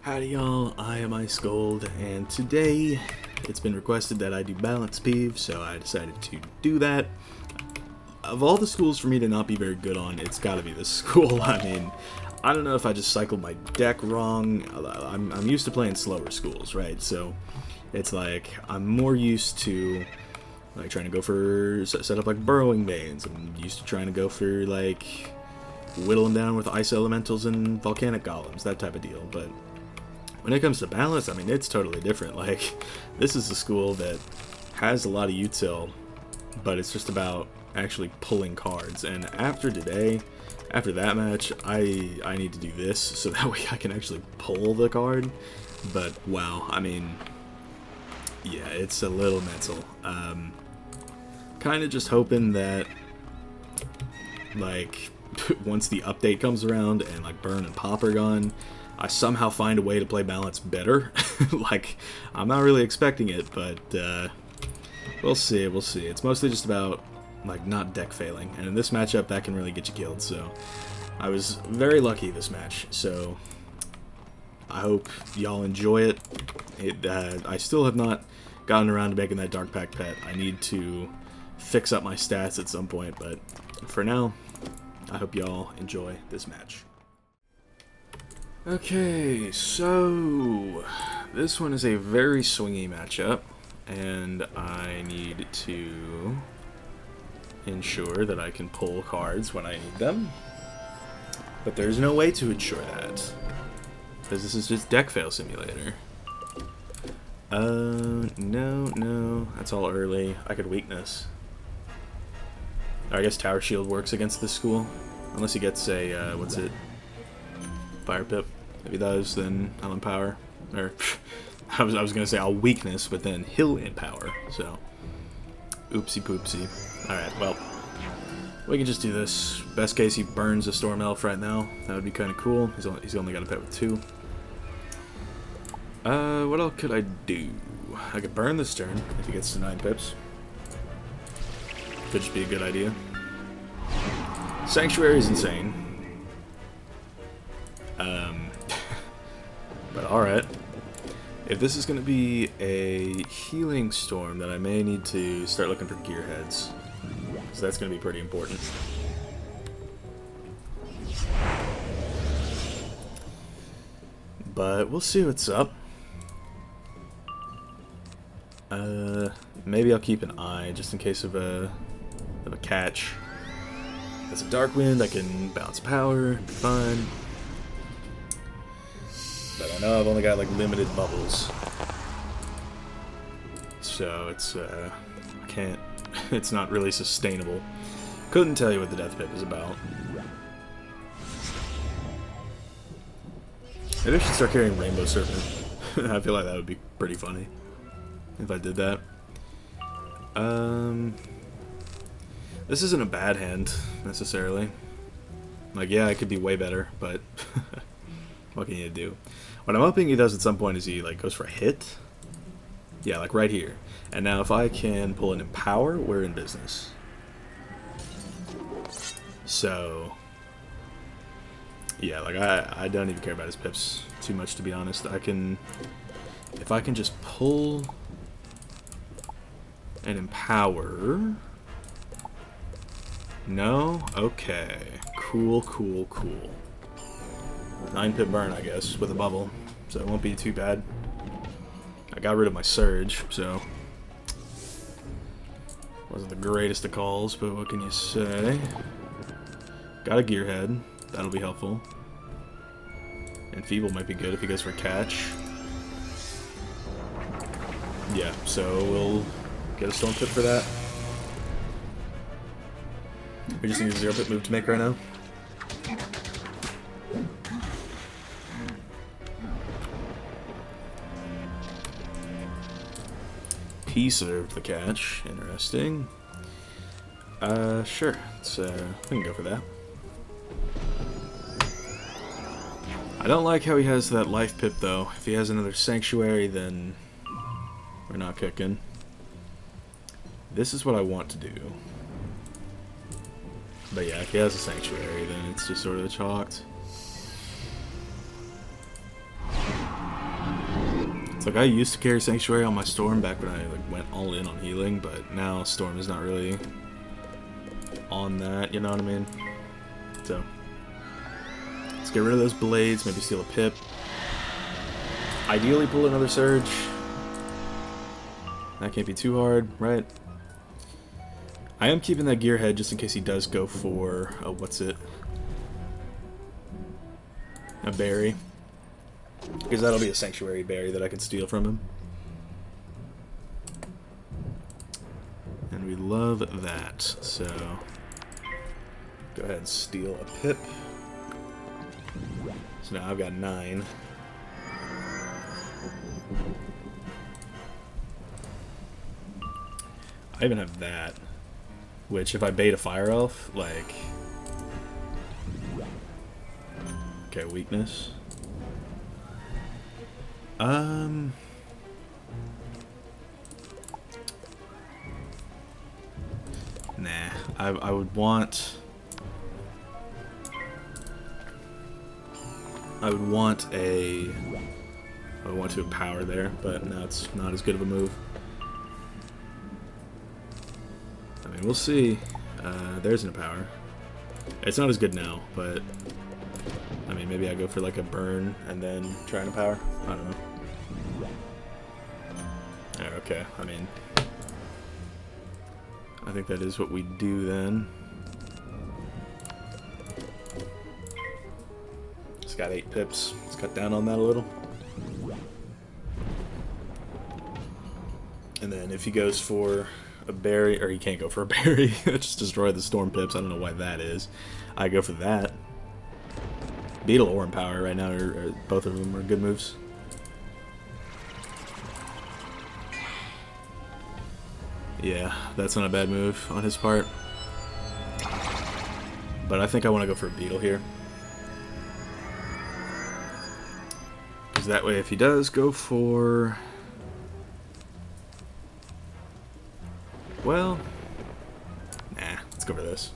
Howdy y'all, I am Ice Gold, and today it's been requested that I do balance PV, so I decided to do that. Of all the schools for me to not be very good on, it's gotta be this school. I mean, I don't know if I just cycled my deck wrong. I'm used to playing slower schools, right? So it's like I'm more used to like trying to go for set up like burrowing veins. I'm used to trying to go for like whittling down with ice elementals and volcanic golems, that type of deal. But when it comes to balance, I mean, it's totally different. Like, this is a school that has a lot of util, but it's just about actually pulling cards. And after today, after that match, I need to do this so that way I can actually pull the card. But wow, I mean, yeah, it's a little mental. Kind of just hoping that, like, once the update comes around and like burn and pop are gone, I somehow find a way to play balance better. Like, I'm not really expecting it, but we'll see, we'll see. It's mostly just about like not deck failing, and in this matchup that can really get you killed. So I was very lucky this match, so I hope y'all enjoy it. I still have not gotten around to making that Dark Pack pet. I need to fix up my stats at some point, but for now, I hope y'all enjoy this match. Okay, so this one is a very swingy matchup, and I need to ensure that I can pull cards when I need them. But there's no way to ensure that, because this is just deck fail simulator. No, that's all early. I could weakness. I guess Tower Shield works against this school, unless he gets a, what's it? Fire Pip. If he does, then I'll empower. Or, I was gonna say I'll weakness, but then he'll empower. So, oopsie poopsie. Alright, well, we can just do this. Best case, he burns a Storm Elf right now. That would be kind of cool. He's only got a pet with 2. What else could I do? I could burn this turn if he gets to 9 pips. Could just be a good idea. Sanctuary is insane. But alright. If this is going to be a healing storm, then I may need to start looking for gearheads. So that's going to be pretty important. But we'll see what's up. Maybe I'll keep an eye just in case of a catch. As a Dark Wind, I can bounce power, be fine. But I know I've only got like limited bubbles, so it's I can't. It's not really sustainable. Couldn't tell you what the Death Pip is about. Maybe I should start carrying Rainbow Serpent. I feel like that would be pretty funny if I did that. This isn't a bad hand necessarily. Like, yeah, it could be way better, but what can you do? What I'm hoping he does at some point is he like goes for a hit. Yeah, like right here. And now if I can pull an Empower, we're in business. So yeah, like I don't even care about his pips too much, to be honest. If I can just pull an Empower. No? Okay. Cool. 9 pip burn, I guess, with a bubble, so it won't be too bad. I got rid of my Surge, so wasn't the greatest of calls, but what can you say? Got a Gearhead, that'll be helpful. And Feeble might be good if he goes for catch. Yeah, so we'll get a Storm Pip for that. We just need a 0 pip move to make right now. He served the catch. Interesting. Sure. We can go for that. I don't like how he has that life pip, though. If he has another Sanctuary, then we're not kicking. This is what I want to do. But yeah, if he has a Sanctuary, then it's just sort of chalked. It's like I used to carry Sanctuary on my Storm back when I like went all in on healing, but now Storm is not really on that, you know what I mean? So let's get rid of those blades, maybe steal a pip. Ideally pull another Surge. That can't be too hard, right? I am keeping that Gearhead just in case he does go for a a berry. Because that'll be a Sanctuary berry that I can steal from him. And we love that, so go ahead and steal a pip. So now I've got 9. I even have that, which if I bait a Fire Elf, like... Okay, weakness. Nah, I would want... I would want to power there, but no, it's not as good of a move. I mean, we'll see. There's no power. It's not as good now, but I mean, maybe I go for like a burn and then try to power. I don't know. Okay, I mean, I think that is what we do then. It's got 8 pips. Let's cut down on that a little. And then if he goes for a berry, or he can't go for a berry, just destroy the Storm pips. I don't know why that is. I go for that. Beetle or Empower right now, or both of them are good moves. Yeah, that's not a bad move on his part. But I think I want to go for a Beetle here. Because that way if he does go for... Well... Nah, let's go for this.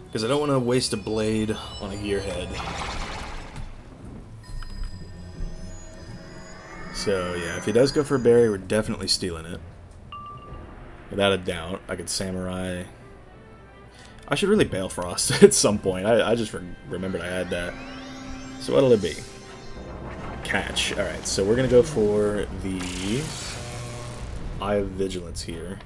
Because I don't want to waste a blade on a Gearhead. So yeah, if he does go for a berry, we're definitely stealing it. Without a doubt. I could Samurai. I should really Balefrost at some point. I just remembered I had that. So what'll it be? Catch. Alright, so we're going to go for the Eye of Vigilance here.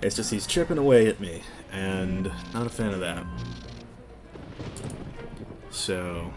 It's just he's chipping away at me, and not a fan of that. So,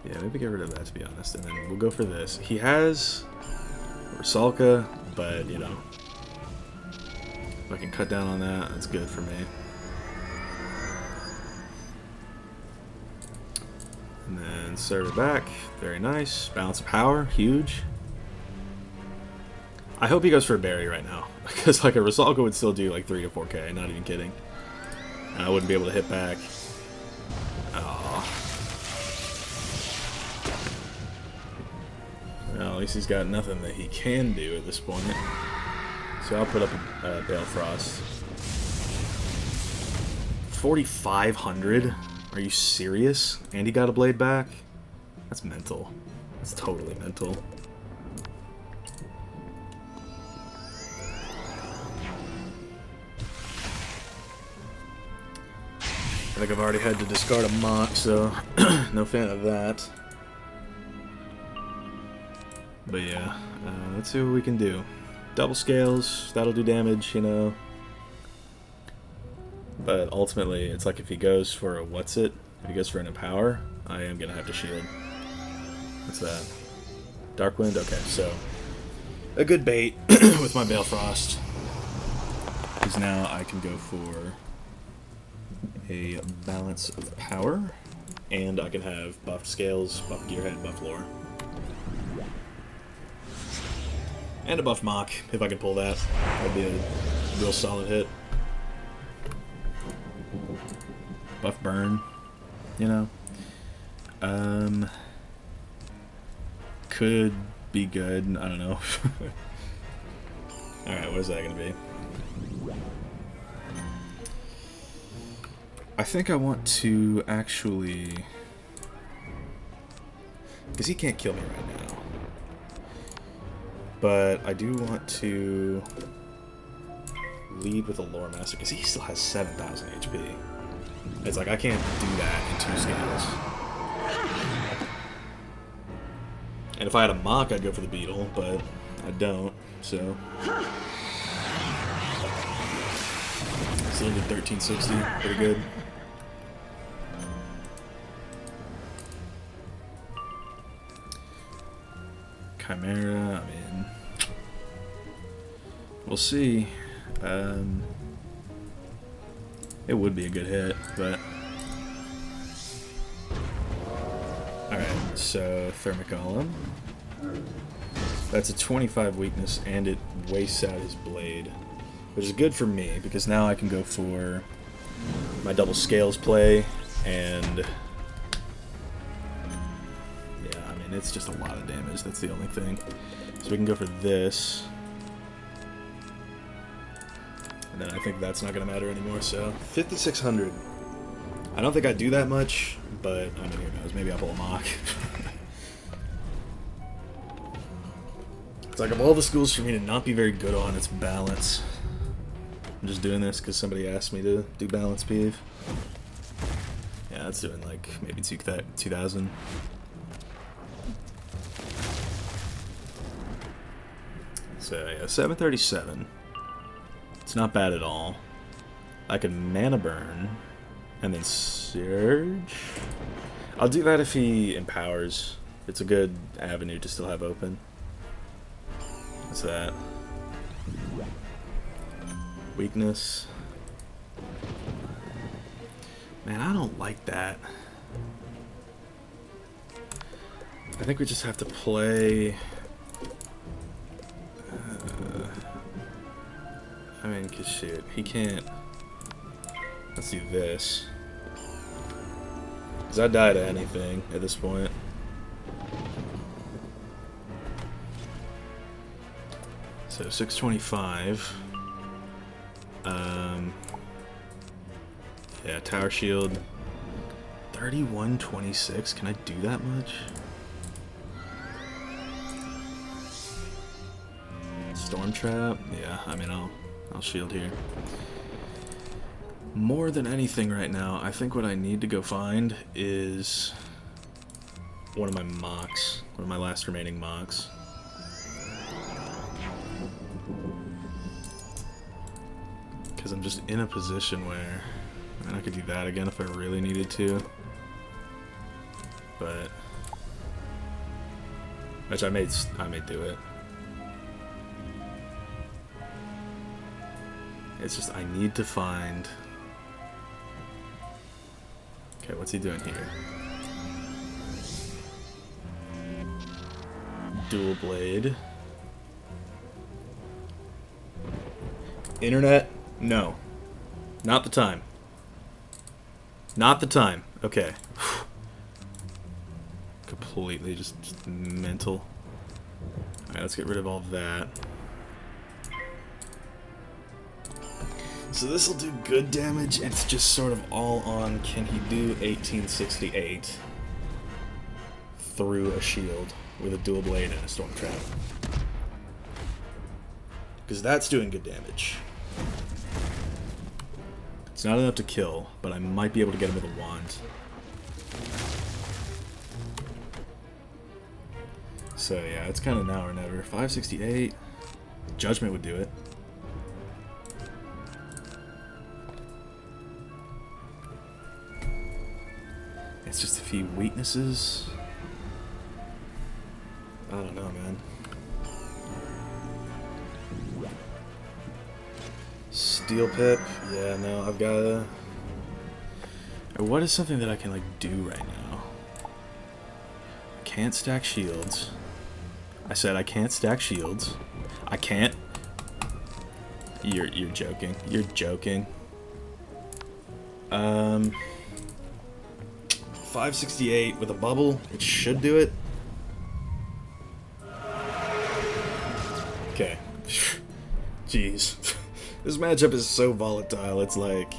yeah, maybe get rid of that, to be honest, and then we'll go for this. He has Rusalka, but, you know, if I can cut down on that, that's good for me. And then serve it back. Very nice. Balance of power. Huge. I hope he goes for a berry right now, because like a Rusalka would still do like 3 to 4k, not even kidding. And I wouldn't be able to hit back. Aww. Well, at least he's got nothing that he can do at this point. So I'll put up a Balefrost. 4,500? Are you serious? And he got a blade back? That's mental. That's totally mental. I think I've already had to discard a Mock, so no fan of that. But yeah, let's see what we can do. Double scales, that'll do damage, you know. But ultimately, it's like if he goes for a if he goes for an Empower, I am going to have to shield. What's that? Darkwind? Okay, so a good bait with my Balefrost. Because now I can go for a Balance of Power, and I can have buffed Scales, buffed Gearhead, buffed Lore. And a buffed Mock, if I can pull that. That'd be a real solid hit. Buff Burn, you know. Could be good, I don't know. Alright, what is that gonna be? I think I want to actually... because he can't kill me right now. But I do want to lead with a Lore Master, because he still has 7,000 HP. It's like, I can't do that in 2 scales. And if I had a Mock, I'd go for the Beetle, but I don't, so... Still did 1360, pretty good. Chimera, I mean... we'll see. It would be a good hit, but... Alright, so Thermic Golem. That's a 25 weakness, and it wastes out his blade. Which is good for me, because now I can go for my double scales play, and... yeah, I mean, it's just a lot of damage, that's the only thing. So we can go for this. And then I think that's not going to matter anymore, so 5,600. I don't think I do that much, but I mean, who knows? Maybe I'll pull a Mock. It's like, of all the schools for me to not be very good on, it's balance. I'm just doing this because somebody asked me to do balance peeve. Yeah, that's doing like maybe 2,000. So yeah, 737. It's not bad at all. I can Mana Burn, and then Surge. I'll do that if he empowers. It's a good avenue to still have open. What's that? Weakness. Man, I don't like that. I think we just have to play... I mean, cause shit, he can't... Let's do this. Cause I die to anything at this point. So 625. Yeah, Tower Shield. 3126. Can I do that much? Storm Trap. Yeah, I mean, I'll shield here. More than anything right now, I think what I need to go find is one of my mocks, one of my last remaining mocks. Because I'm just in a position where, and I could do that again if I really needed to, but which I may do it. It's just I need to find. Okay, what's he doing here? Dual blade. Internet? No. Not the time. Not the time. Okay. Completely just mental. Alright, let's get rid of all of that. So this will do good damage, and it's just sort of all on, can he do 1868 through a shield with a dual blade and a storm trap? Because that's doing good damage. It's not enough to kill, but I might be able to get him with a wand. So yeah, it's kind of now or never. 568. Judgment would do it. It's just a few weaknesses. I don't know, man. Steel Pip. Yeah, no, I've got to... What is something that I can, like, do right now? I can't stack shields. I said I can't stack shields. I can't... You're joking. You're joking. 568 with a bubble. It should do it. Okay. Jeez. This matchup is so volatile. It's like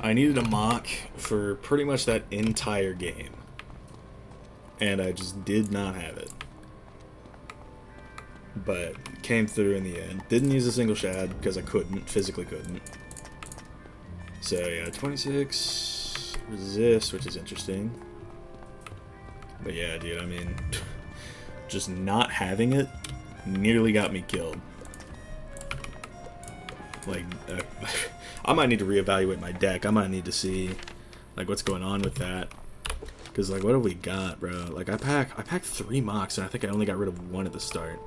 I needed a mock for pretty much that entire game, and I just did not have it. But came through in the end. Didn't use a single shad because I couldn't, physically couldn't. So yeah, 26 resist, which is interesting. But yeah, dude, I mean, just not having it nearly got me killed. Like, I might need to reevaluate my deck. I might need to see, like, what's going on with that. Because, like, what have we got, bro? Like, I packed 3 mocks, and I think I only got rid of 1 at the start.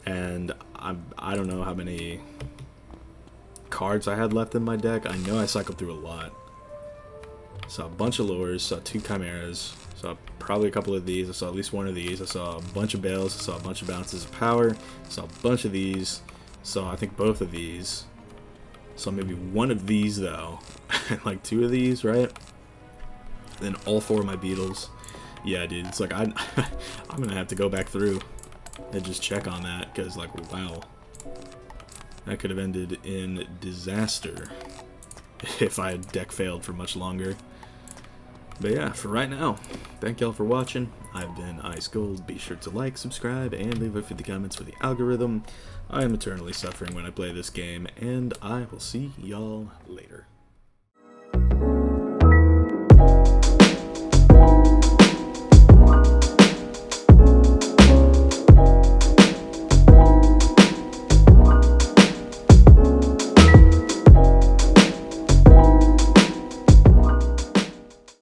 And I don't know how many cards I had left in my deck. I know I cycled through a lot. Saw a bunch of lures, saw 2 chimeras, saw probably a couple of these, I saw at least 1 of these, I saw a bunch of bales, I saw a bunch of bounces of power, saw a bunch of these, saw I think both of these, saw maybe 1 of these though, and like 2 of these, right? Then all 4 of my beetles. Yeah, dude, it's like I'm gonna have to go back through and just check on that, because like, wow, that could have ended in disaster if I had deck failed for much longer. But yeah, for right now, thank y'all for watching. I've been Ice Gold. Be sure to like, subscribe, and leave a few comments for the algorithm. I am eternally suffering when I play this game, and I will see y'all later.